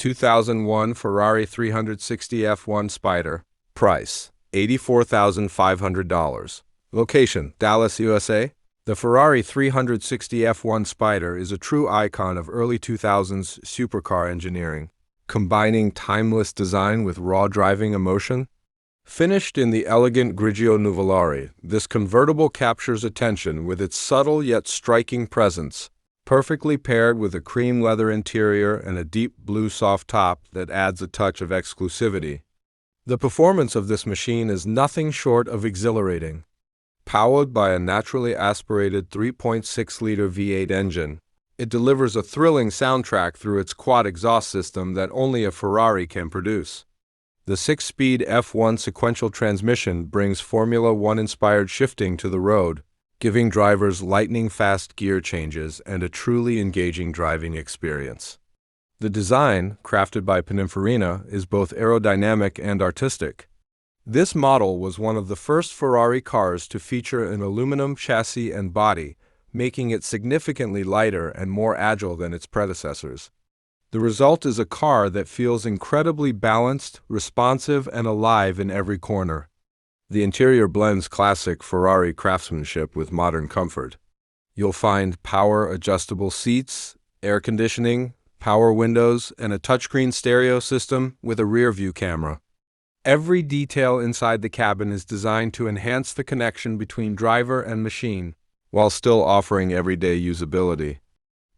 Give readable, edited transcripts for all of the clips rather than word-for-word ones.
2001 Ferrari 360 F1 Spider. Price, $84,500. Location, Dallas, USA. The Ferrari 360 F1 Spider is a true icon of early 2000s supercar engineering, combining timeless design with raw driving emotion. Finished in the elegant Grigio Nuvolari, this convertible captures attention with its subtle yet striking presence, perfectly paired with a cream leather interior and a deep blue soft top that adds a touch of exclusivity. The performance of this machine is nothing short of exhilarating. Powered by a naturally aspirated 3.6-liter V8 engine, it delivers a thrilling soundtrack through its quad exhaust system that only a Ferrari can produce. The 6-speed F1 sequential transmission brings Formula One-inspired shifting to the road, giving drivers lightning-fast gear changes and a truly engaging driving experience. The design, crafted by Pininfarina, is both aerodynamic and artistic. This model was one of the first Ferrari cars to feature an aluminum chassis and body, making it significantly lighter and more agile than its predecessors. The result is a car that feels incredibly balanced, responsive, and alive in every corner. The interior blends classic Ferrari craftsmanship with modern comfort. You'll find power-adjustable seats, air conditioning, power windows, and a touchscreen stereo system with a rear-view camera. Every detail inside the cabin is designed to enhance the connection between driver and machine, while still offering everyday usability.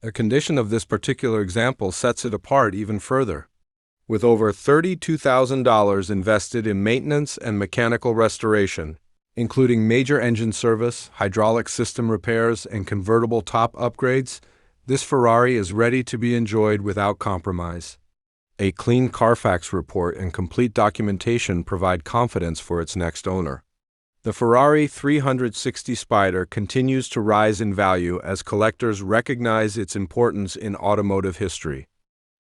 A condition of this particular example sets it apart even further. With over $32,000 invested in maintenance and mechanical restoration, including major engine service, hydraulic system repairs, and convertible top upgrades, this Ferrari is ready to be enjoyed without compromise. A clean Carfax report and complete documentation provide confidence for its next owner. The Ferrari 360 Spider continues to rise in value as collectors recognize its importance in automotive history.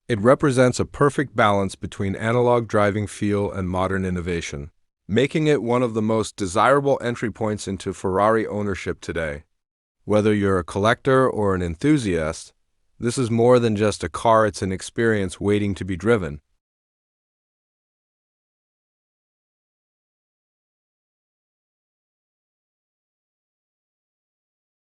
It represents a perfect balance between analog driving feel and modern innovation, making it one of the most desirable entry points into Ferrari ownership today. Whether you're a collector or an enthusiast, this is more than just a car, it's an experience waiting to be driven.